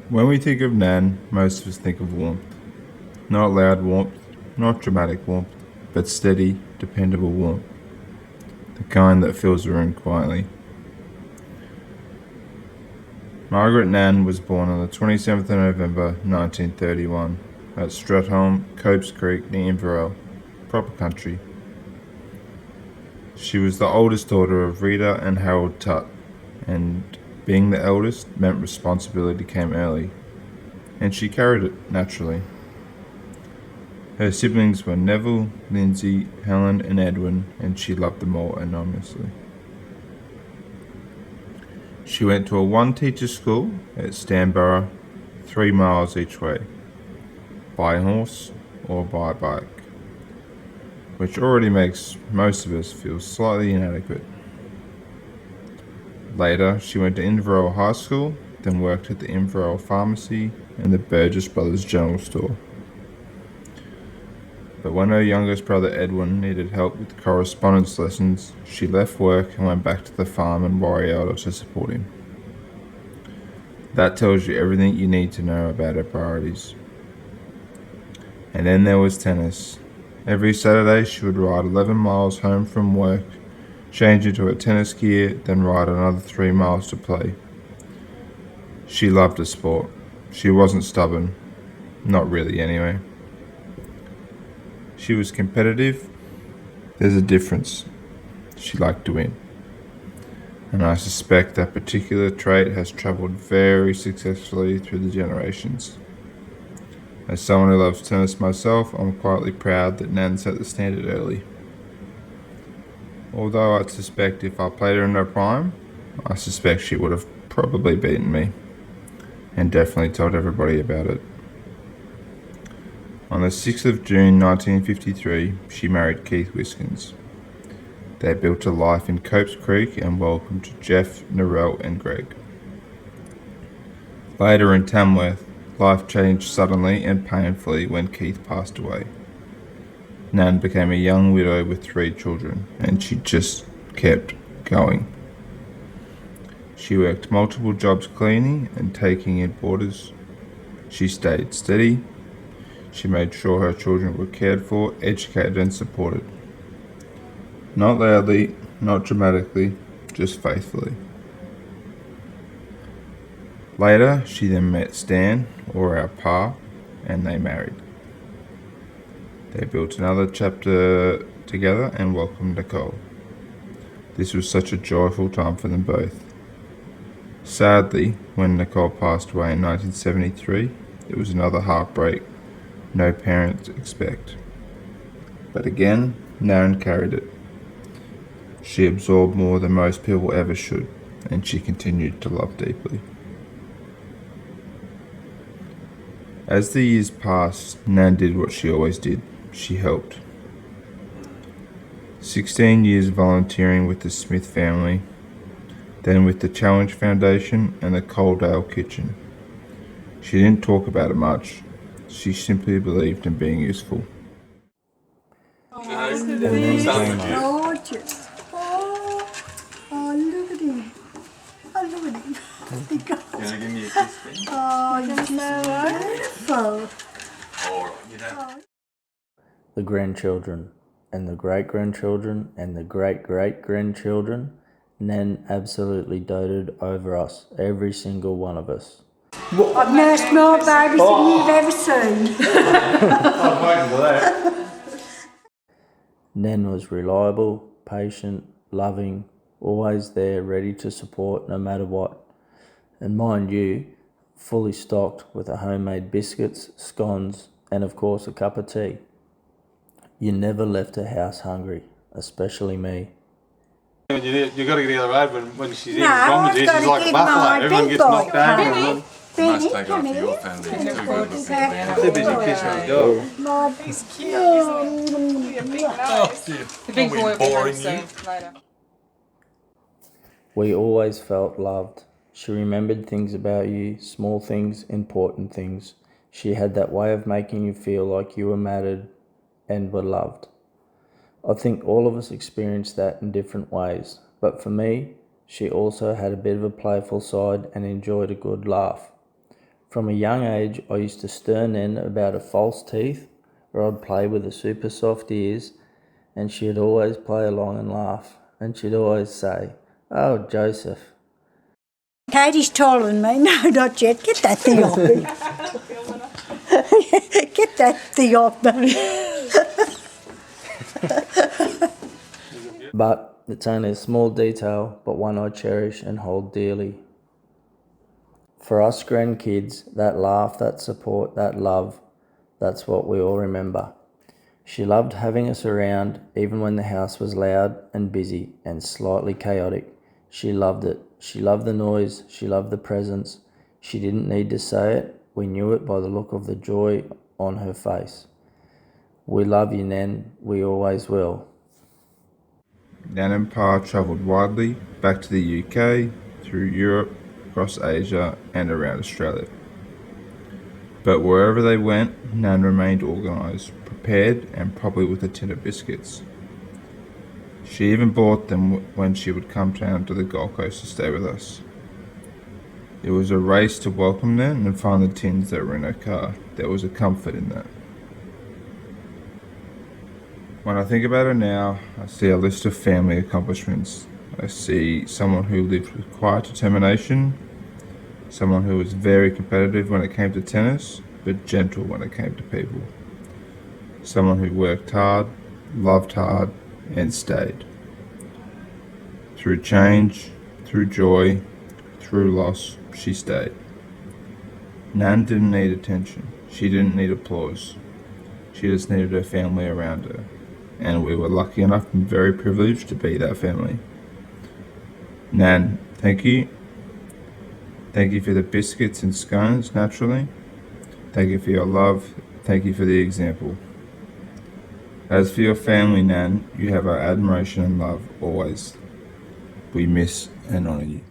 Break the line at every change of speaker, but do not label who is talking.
When we think of Nan, most of us think of warmth. Not loud warmth, not dramatic warmth, but steady, dependable warmth. The kind that fills a room quietly. Margaret Nan was born on the 27th of November 1931 at Stratholme, Copes Creek near Inverell, proper country. She was the oldest daughter of Rita and Harold Tutt, and being the eldest meant responsibility came early, and she carried it naturally. Her siblings were Neville, Lindsay, Helen, and Edwin, and she loved them all enormously. She went to a one-teacher school at Stanborough, 3 miles each way, by horse or by bike, which already makes most of us feel slightly inadequate. Later, she went to Inverell High School, then worked at the Inverell Pharmacy and the Burgess Brothers General Store. But when her youngest brother Edwin needed help with correspondence lessons, she left work and went back to the farm in Warrielda to support him. That tells you everything you need to know about her priorities. And then there was tennis. Every Saturday she would ride 11 miles home from work, change into her tennis gear, then ride another 3 miles to play. She loved the sport. She wasn't stubborn. Not really, anyway. She was competitive. There's a difference. She liked to win. And I suspect that particular trait has travelled very successfully through the generations. As someone who loves tennis myself, I'm quietly proud that Nan set the standard early. Although I suspect if I played her in her prime, I suspect she would have probably beaten me, and definitely told everybody about it. On the 6th of June 1953, she married Keith Wiskins. They built a life in Copes Creek and welcomed Jeff, Narelle and Greg. Later in Tamworth, life changed suddenly and painfully when Keith passed away. Nan became a young widow with 3 children, and she just kept going. She worked multiple jobs cleaning and taking in boarders. She stayed steady. She made sure her children were cared for, educated and supported. Not loudly, not dramatically, just faithfully. Later, she then met Stan, or our Pa, and they married. They built another chapter together and welcomed Nicole. This was such a joyful time for them both. Sadly, when Nicole passed away in 1973, it was another heartbreak no parents expect. But again, Nan carried it. She absorbed more than most people ever should, and she continued to love deeply. As the years passed, Nan did what she always did. She helped. 16 years volunteering with the Smith family, then with the Challenge Foundation and the Coaldale Kitchen. She didn't talk about it much. She simply believed in being useful.
Gorgeous. Oh, look at him. Oh, look at him. You want to give me a kiss? Oh, you're beautiful.
The grandchildren, and the great-grandchildren, and the great-great-grandchildren, Nan absolutely doted over us, every single one of us.
I've nursed more babies than you've ever seen.
Nan was reliable, patient, loving, always there, ready to support no matter what. And mind you, fully stocked with her homemade biscuits, scones, and of course a cup of tea. You never left her house hungry, especially me.
You got to get the other road when she's in.
No, I've
She's
got to
like a
give
buffalo.
my
Everyone
big
gets
boy
knocked down.
Benny,
Must take
come
after your
here.
family. It's too good looking.
Too busy kissing the dog.
My
He's cute, isn't he? He'll be a big nose. The big boy will be home soon, later.
We always felt loved. She remembered things about you, small things, important things. She had that way of making you feel like you were mattered and were loved. I think all of us experienced that in different ways, but for me, she also had a bit of a playful side and enjoyed a good laugh. From a young age, I used to stir Nan about her false teeth, or I'd play with her super soft ears, and she'd always play along and laugh, and she'd always say, "Oh, Joseph."
Katie's taller than me. No, not yet. Get that thing off me. Get that thing off me.
But it's only a small detail, but one I cherish and hold dearly. For us grandkids, that laugh, that support, that love, that's what we all remember. She loved having us around, even when the house was loud and busy and slightly chaotic. She loved it. She loved the noise. She loved the presence. She didn't need to say it. We knew it by the look of the joy on her face. We love you, Nan. We always will.
Nan and Pa travelled widely, back to the UK, through Europe, across Asia and around Australia. But wherever they went, Nan remained organised, prepared and probably with a tin of biscuits. She even bought them when she would come down to the Gold Coast to stay with us. It was a race to welcome them and find the tins that were in her car. There was a comfort in that. When I think about her now, I see a list of family accomplishments. I see someone who lived with quiet determination, someone who was very competitive when it came to tennis, but gentle when it came to people. Someone who worked hard, loved hard, and stayed. Through change, through joy, through loss, she stayed. Nan didn't need attention. She didn't need applause. She just needed her family around her. And we were lucky enough and very privileged to be that family. Nan, thank you. Thank you for the biscuits and scones, naturally. Thank you for your love. Thank you for the example. As for your family, Nan, you have our admiration and love always. We miss and honour you.